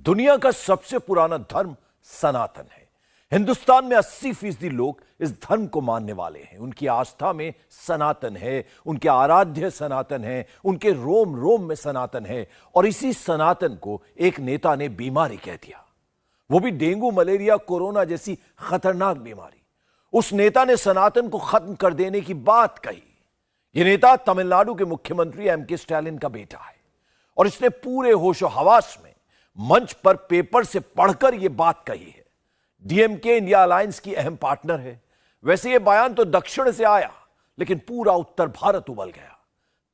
दुनिया का सबसे पुराना धर्म सनातन है। हिंदुस्तान में 80% लोग इस धर्म को मानने वाले हैं। उनकी आस्था में सनातन है, उनके आराध्य सनातन है, उनके रोम रोम में सनातन है। और इसी सनातन को एक नेता ने बीमारी कह दिया, वो भी डेंगू, मलेरिया, कोरोना जैसी खतरनाक बीमारी। उस नेता ने सनातन को खत्म कर देने की बात कही। यह नेता तमिलनाडु के मुख्यमंत्री एम.के. स्टालिन का बेटा है और इसने पूरे होशो हवास में मंच पर पेपर से पढ़कर यह बात कही है। डीएमके इंडिया अलायंस की अहम पार्टनर है। वैसे यह बयान तो दक्षिण से आया, लेकिन पूरा उत्तर भारत उबल गया।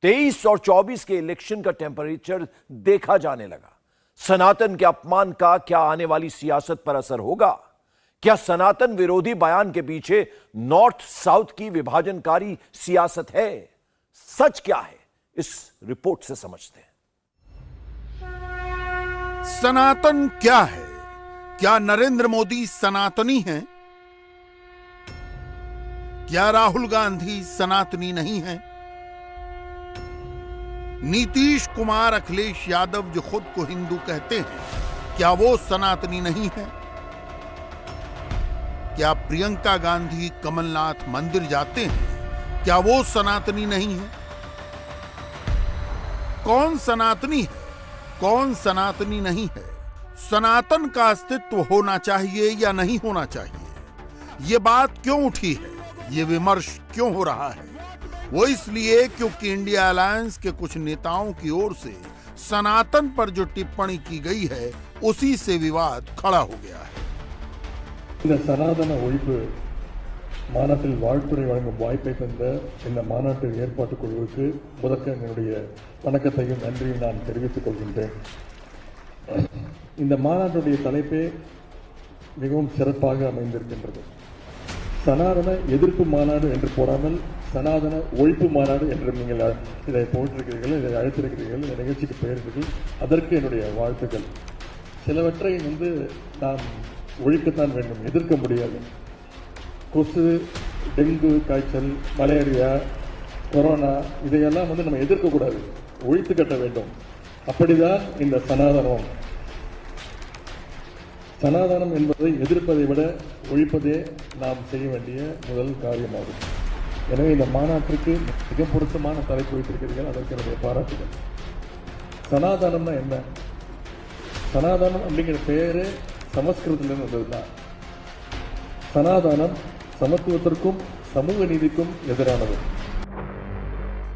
23 और 24 के इलेक्शन का टेम्परेचर देखा जाने लगा। सनातन के अपमान का क्या आने वाली सियासत पर असर होगा? क्या सनातन विरोधी बयान के पीछे नॉर्थ साउथ की विभाजनकारी सियासत है? सच क्या है, इस रिपोर्ट से समझते हैं। सनातन क्या है? क्या नरेंद्र मोदी सनातनी हैं? क्या राहुल गांधी सनातनी नहीं हैं? नीतीश कुमार, अखिलेश यादव जो खुद को हिंदू कहते हैं, क्या वो सनातनी नहीं हैं? क्या प्रियंका गांधी कमलनाथ मंदिर जाते हैं, क्या वो सनातनी नहीं है? कौन सनातनी है, कौन सनातनी नहीं है? सनातन का अस्तित्व होना चाहिए या नहीं होना चाहिए? ये बात क्यों उठी है, ये विमर्श क्यों हो रहा है? वो इसलिए क्योंकि इंडिया अलायंस के कुछ नेताओं की ओर से सनातन पर जो टिप्पणी की गई है, उसी से विवाद खड़ा हो गया है। இந்த சனாதன ஒழிப்பு மாநாட்டில் வாழ்த்துறை வழங்கும் வாய்ப்பை தந்த இந்த மாநாட்டு ஏற்பாட்டு குழுவுக்கு முதற்க என்னுடைய வணக்கத்தையும் நன்றியும் நான் தெரிவித்துக் கொள்கின்றேன். இந்த மாநாட்டுடைய தலைப்பே மிகவும் சிறப்பாக அமைந்திருக்கின்றது. சனாதன எதிர்ப்பு மாநாடு என்று போடாமல் சனாதன ஒழிப்பு மாநாடு என்று நீங்கள் இதை போட்டிருக்கிறீர்கள், இதை அழைத்திருக்கிறீர்கள், இந்த நிகழ்ச்சிக்கு பெயரிட்டீர்கள். அதற்கு என்னுடைய வாழ்த்துக்கள். சிலவற்றை நாம் ஒழிக்கத்தான் வேண்டும், எதிர்க்க முடியாது. கொசு, டெங்கு காய்ச்சல், மலேரியா, கொரோனா இதையெல்லாம் நம்ம எதிர்க்கக்கூடாது, ஒழித்து கட்ட வேண்டும். அப்படிதான் இந்த சனாதனம். சனாதனம் என்பதை எதிர்ப்பதை விட ஒழிப்பதே நாம் செய்ய வேண்டிய முதல் காரியமாகும். எனவே இந்த மாநாட்டிற்கு மிக பொருத்தமான தலைப்பு வைத்திருக்கிறீர்கள், அதற்கு என்னுடைய பாராட்டுகள். சனாதனம்னா என்ன? சனாதனம் அப்படிங்கிற பெயரே சமஸ்கிருதத்திலிருந்து வந்ததுதான். சனாதனம் சமத்துவத்திற்கும் சமூக நீதிக்கும் எதிரானது.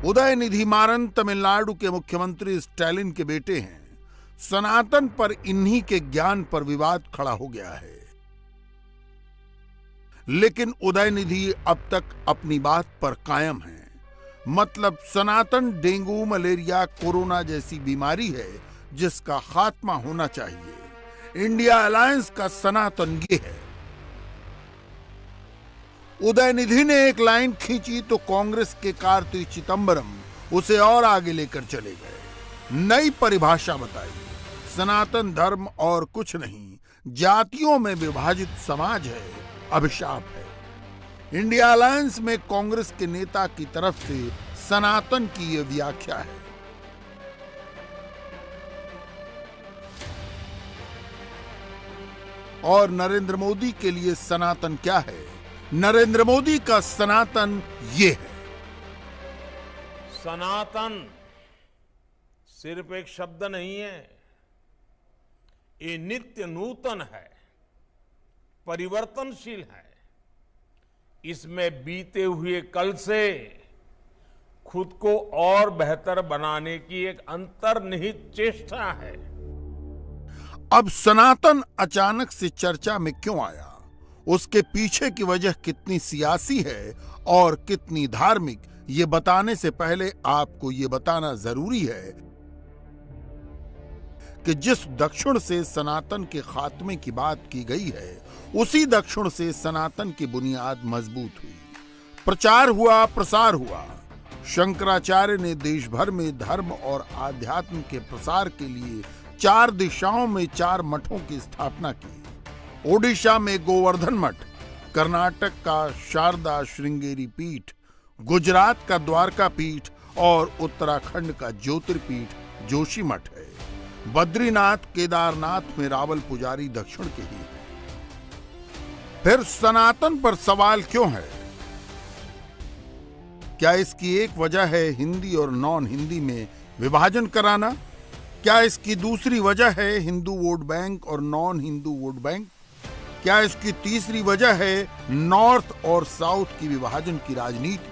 उदयनिधि मारन तमिलनाडु के मुख्यमंत्री स्टालिन के बेटे हैं। सनातन पर इन्हीं के ज्ञान पर विवाद खड़ा हो गया है, लेकिन उदयनिधि अब तक अपनी बात पर कायम है। मतलब सनातन डेंगू, मलेरिया, कोरोना जैसी बीमारी है जिसका खात्मा होना चाहिए। इंडिया अलायंस का सनातन ये है। उदयनिधि ने एक लाइन खींची तो कांग्रेस के कार्ति चिदंबरम उसे और आगे लेकर चले गए। नई परिभाषा बताई, सनातन धर्म और कुछ नहीं, जातियों में विभाजित समाज है, अभिशाप है। इंडिया अलायंस में कांग्रेस के नेता की तरफ से सनातन की यह व्याख्या है। और नरेंद्र मोदी के लिए सनातन क्या है? नरेंद्र मोदी का सनातन ये है। सनातन सिर्फ एक शब्द नहीं है, ये नित्य नूतन है, परिवर्तनशील है। इसमें बीते हुए कल से खुद को और बेहतर बनाने की एक अंतर्निहित चेष्टा है। अब सनातन अचानक से चर्चा में क्यों आया, उसके पीछे की वजह कितनी सियासी है और कितनी धार्मिक, ये बताने से पहले आपको ये बताना जरूरी है कि जिस दक्षिण से सनातन के खात्मे की बात की गई है, उसी दक्षिण से सनातन की बुनियाद मजबूत हुई। प्रचार हुआ, प्रसार हुआ। शंकराचार्य ने देश भर में धर्म और आध्यात्म के प्रसार के लिए 4 दिशाओं में 4 मठों की स्थापना की। ओडिशा में गोवर्धन मठ, कर्नाटक का शारदा श्रृंगेरी पीठ, गुजरात का द्वारका पीठ और उत्तराखंड का ज्योतिर्पीठ जोशी मठ है। बद्रीनाथ केदारनाथ में रावल पुजारी दक्षिण के ही हैं। फिर सनातन पर सवाल क्यों है? क्या इसकी एक वजह है हिंदी और नॉन हिंदी में विभाजन कराना? क्या इसकी दूसरी वजह है हिंदू वोट बैंक और नॉन हिंदू वोट बैंक? क्या इसकी तीसरी वजह है नॉर्थ और साउथ की विभाजन की राजनीति?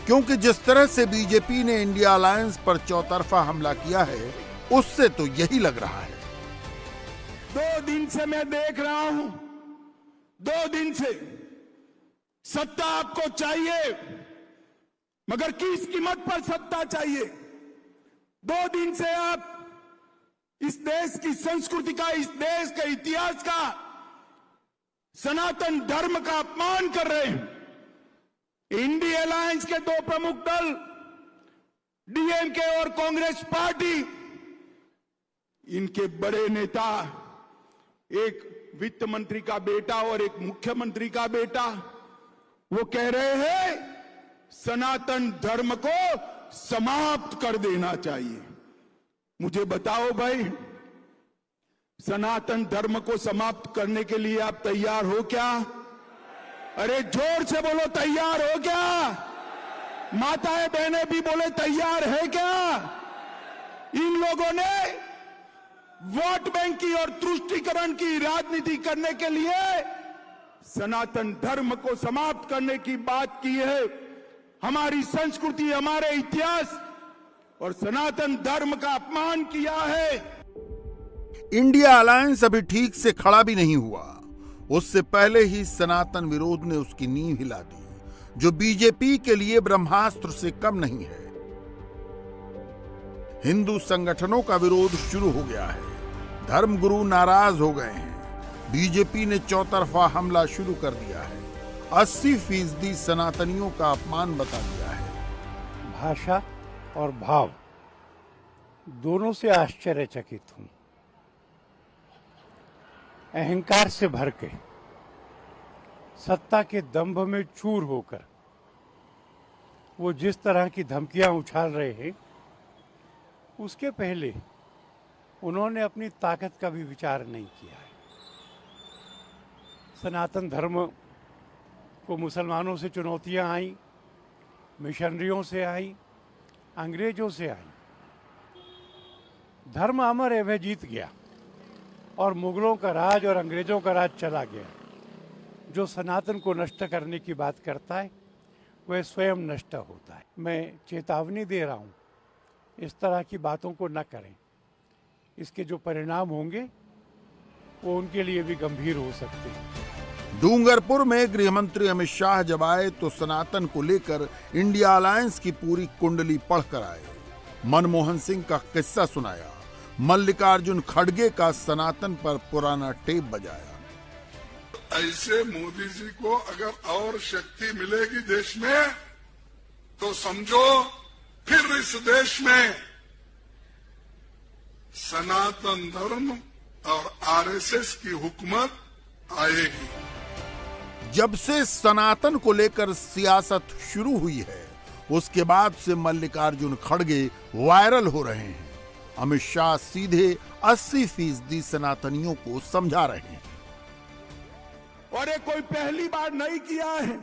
क्योंकि जिस तरह से बीजेपी ने इंडिया अलायंस पर चौतरफा हमला किया है, उससे तो यही लग रहा है। 2 दिन से मैं देख रहा हूं, 2 दिन से सत्ता आपको चाहिए, मगर किस कीमत पर सत्ता चाहिए? 2 दिन से आप इस देश की संस्कृति का, इस देश के इतिहास का, सनातन धर्म का अपमान कर रहे हैं। इंडिया अलायंस के 2 प्रमुख दल डीएमके और कांग्रेस पार्टी, इनके बड़े नेता, एक वित्त मंत्री का बेटा और एक मुख्यमंत्री का बेटा, वो कह रहे हैं सनातन धर्म को समाप्त कर देना चाहिए। मुझे बताओ भाई, सनातन धर्म को समाप्त करने के लिए आप तैयार हो क्या? अरे जोर से बोलो, तैयार हो क्या? माताएं बहनें भी बोले तैयार है क्या? इन लोगों ने वोट बैंक की और तुष्टीकरण की राजनीति करने के लिए सनातन धर्म को समाप्त करने की बात की है। हमारी संस्कृति, हमारे इतिहास और सनातन धर्म का अपमान किया है। इंडिया अलायंस अभी ठीक से खड़ा भी नहीं हुआ, उससे पहले ही सनातन विरोध ने उसकी नींव हिला दी, जो बीजेपी के लिए ब्रह्मास्त्र से कम नहीं है। हिंदू संगठनों का विरोध शुरू हो गया है, धर्मगुरु नाराज हो गए हैं, बीजेपी ने चौतरफा हमला शुरू कर दिया है, 80% सनातनियों का अपमान बता दिया है। भाषा और भाव दोनों से आश्चर्यचकित हूं। अहंकार से भर के, सत्ता के दंभ में चूर होकर वो जिस तरह की धमकियां उछाल रहे हैं, उसके पहले उन्होंने अपनी ताकत का भी विचार नहीं किया है। सनातन धर्म को मुसलमानों से चुनौतियां आई, मिशनरियों से आई, अंग्रेजों से आई। धर्म अमर एवं जीत गया और मुगलों का राज और अंग्रेजों का राज चला गया। जो सनातन को नष्ट करने की बात करता है, वह स्वयं नष्ट होता है। मैं चेतावनी दे रहा हूँ, इस तरह की बातों को न करें। इसके जो परिणाम होंगे वो उनके लिए भी गंभीर हो सकते हैं। डूंगरपुर में गृह मंत्री अमित शाह जब आए तो सनातन को लेकर इंडिया अलायंस की पूरी कुंडली पढ़कर आए। मनमोहन सिंह का किस्सा सुनाया, मल्लिकार्जुन खड़गे का सनातन पर पुराना टेप बजाया। ऐसे मोदी जी को अगर और शक्ति मिलेगी देश में, तो समझो फिर इस देश में सनातन धर्म और आरएसएस की हुकूमत आएगी। जब से सनातन को लेकर सियासत शुरू हुई है, उसके बाद से मल्लिकार्जुन खड़गे वायरल हो रहे हैं। अमित शाह सीधे 80% सनातनियों को समझा रहे हैं। और ये कोई पहली बार नहीं किया है,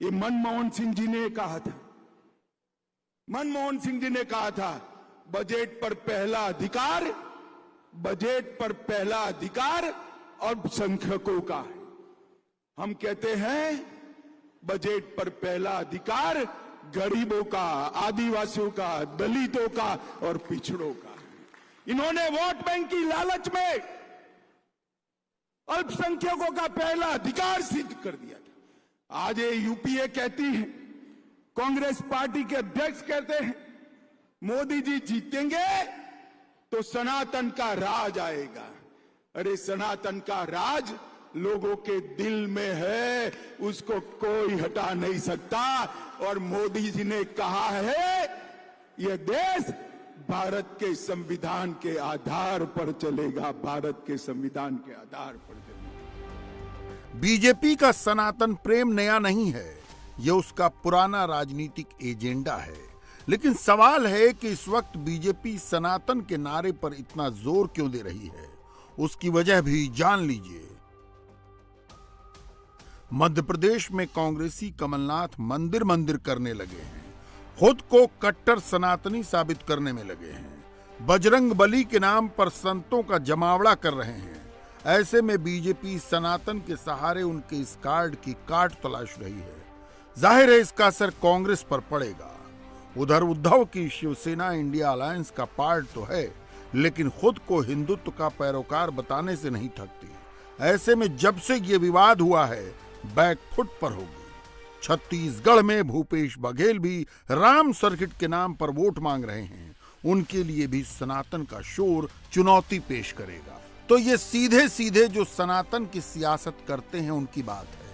ये मनमोहन सिंह जी ने कहा था। मनमोहन सिंह जी ने कहा था, बजट पर पहला अधिकार, बजट पर पहला अधिकार अल्पसंख्यकों का है। हम कहते हैं बजट पर पहला अधिकार गरीबों का, आदिवासियों का, दलितों का और पिछड़ों का। इन्होंने वोट बैंक की लालच में अल्पसंख्यकों का पहला अधिकार सिद्ध कर दिया था। आज ये यूपीए कहती है, कांग्रेस पार्टी के अध्यक्ष कहते हैं, मोदी जी जीतेंगे तो सनातन का राज आएगा। अरे सनातन का राज लोगों के दिल में है, उसको कोई हटा नहीं सकता। और मोदी जी ने कहा है, यह देश भारत के संविधान के आधार पर चलेगा, भारत के संविधान के आधार पर चलेगा। बीजेपी का सनातन प्रेम नया नहीं है, यह उसका पुराना राजनीतिक एजेंडा है। लेकिन सवाल है कि इस वक्त बीजेपी सनातन के नारे पर इतना जोर क्यों दे रही है। उसकी वजह भी जान लीजिए। मध्य प्रदेश में कांग्रेसी कमलनाथ मंदिर मंदिर करने लगे हैं, खुद को कट्टर सनातनी साबित करने में लगे हैं, बजरंग बली के नाम पर संतों का जमावड़ा कर रहे हैं। ऐसे में बीजेपी सनातन के सहारे उनके इस कार्ड की काट तलाश रही है। जाहिर है इसका असर कांग्रेस पर पड़ेगा। उधर उद्धव की शिवसेना इंडिया अलायंस का पार्ट तो है, लेकिन खुद को हिंदुत्व का पैरोकार बताने से नहीं थकती। ऐसे में जब से ये विवाद हुआ है, बैकफुट पर होगी। छत्तीसगढ़ में भूपेश बघेल भी राम सर्किट के नाम पर वोट मांग रहे हैं। उनके लिए भी सनातन का शोर चुनौती पेश करेगा। तो ये सीधे सीधे जो सनातन की सियासत करते हैं उनकी बात है।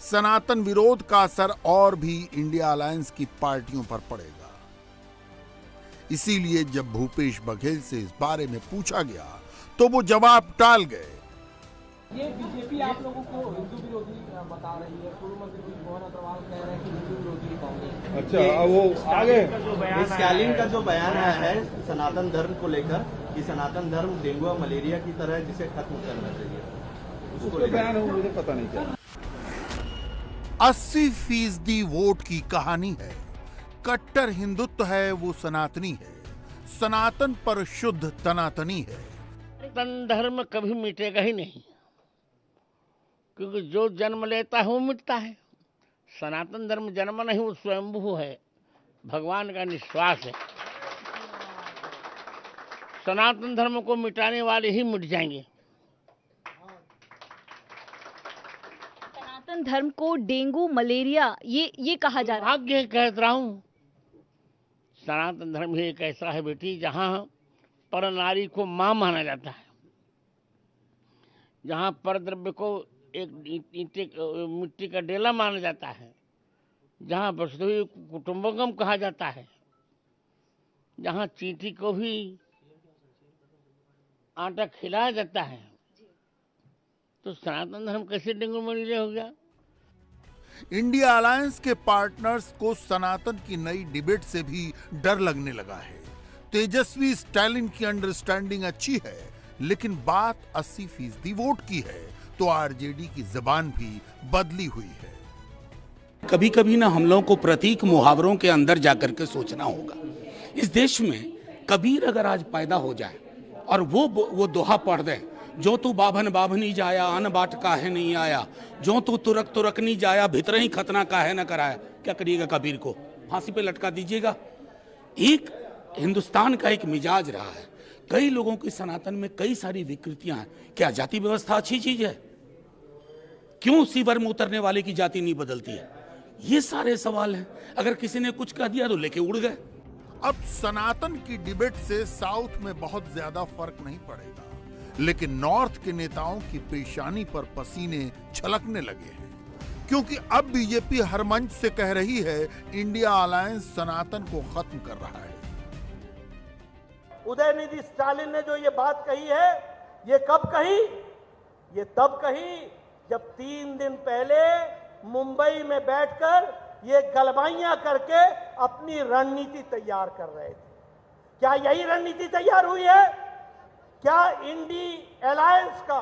सनातन विरोध का असर और भी इंडिया अलायंस की पार्टियों पर पड़ेगा। इसीलिए जब भूपेश बघेल से इस बारे में पूछा गया तो वो जवाब टाल गए। ये बीजेपी आप लोगों को हिंदू विरोधी बता रही है। पूर्व मंत्री मोहन अग्रवाल कह रहे हैं कि हिंदू विरोधी कांग्रेस। अच्छा, वो आगे स्टालिन का जो बयान आया है सनातन धर्म को लेकर कि सनातन धर्म डेंगू और मलेरिया की तरह जिसे खत्म करना चाहिए, उसको बयान है, मुझे पता नहीं क्या। 80% वोट की कहानी है। कट्टर हिंदुत्व है वो सनातनी है, सनातन पर शुद्ध तनातनी है। सनातन धर्म कभी मिटेगा ही नहीं, क्योंकि जो जन्म लेता है वो मिटता है। सनातन धर्म जन्म नहीं, वो स्वयंभू है, भगवान का निश्वास है। सनातन धर्म को मिटाने वाले ही मिट जाएंगे। सनातन धर्म को डेंगू मलेरिया ये कहा जा रहा है। भाग्य कह रहा हूँ, सनातन धर्म ही एक ऐसा है बेटी जहाँ पर नारी को मां माना जाता है, जहाँ पर द्रव्य को एक मिट्टी का डेला माना जाता है, जहाँ वसुधैव कुटुंबकम कहा जाता है, जहाँ चींटी को भी आटा खिलाया जाता है, तो सनातन धर्म कैसे डेंगू मलेरिया हो गया? इंडिया अलायंस के पार्टनर्स को सनातन की नई डिबेट से भी डर लगने लगा है। तेजस्वी स्टालिन की अंडरस्टैंडिंग अच्छी है, लेकिन बात 80% वोट की है, तो आरजेडी की जबान भी बदली हुई है। कभी कभी ना हम लोगों को प्रतीक मुहावरों के अंदर जाकर के सोचना होगा। इस देश में कबीर अगर आज पैदा हो जाए और वो दोहा पढ़ दे, जो तू बाभन बाभनी जाया अन बाट काहे नहीं आया, जो तू तुरक तुरक नहीं जाया भीतर ही खतना काहे न कराया, क्या करिएगा? कबीर को फांसी पे लटका दीजिएगा। एक हिंदुस्तान का एक मिजाज रहा है, कई लोगों की सनातन में कई सारी विकृतियां हैं। क्या जाति व्यवस्था अच्छी चीज है? क्यों सीवर में उतरने वाले की जाति नहीं बदलती है? ये सारे सवाल हैं। अगर किसी ने कुछ कह दिया तो लेके उड़ गए। अब सनातन की डिबेट से साउथ में बहुत ज्यादा फर्क नहीं पड़ेगा, लेकिन नॉर्थ के नेताओं की पेशानी पर पसीने छलकने लगे हैं, क्योंकि अब बीजेपी हर मंच से कह रही है इंडिया अलायंस सनातन को खत्म कर रहा है। उदयनिधि स्टालिन ने जो ये बात कही है, ये कब कही? ये तब कही जब 3 दिन पहले मुंबई में बैठकर ये गलबाइयां करके अपनी रणनीति तैयार कर रहे थे। क्या यही रणनीति तैयार हुई है? क्या इंडी अलायंस का,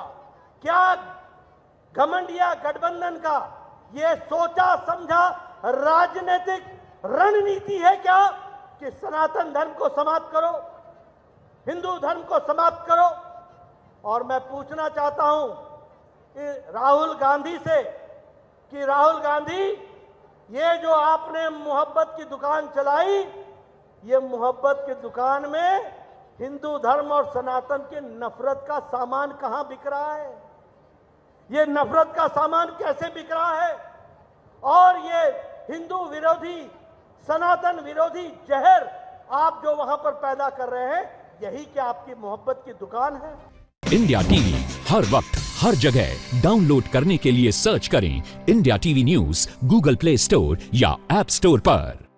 क्या घमंडिया गठबंधन का ये सोचा समझा राजनीतिक रणनीति है क्या कि सनातन धर्म को समाप्त करो, हिंदू धर्म को समाप्त करो? और मैं पूछना चाहता हूं राहुल गांधी से कि राहुल गांधी, ये जो आपने मोहब्बत की दुकान चलाई, ये मोहब्बत की दुकान में हिंदू धर्म और सनातन के नफरत का सामान कहां बिक रहा है? ये नफरत का सामान कैसे बिक रहा है? और ये हिंदू विरोधी, सनातन विरोधी जहर आप जो वहां पर पैदा कर रहे हैं, यही क्या आपकी मोहब्बत की दुकान है? इंडिया टीवी हर वक्त हर जगह डाउनलोड करने के लिए सर्च करें India TV news Google play store या ऐप स्टोर पर।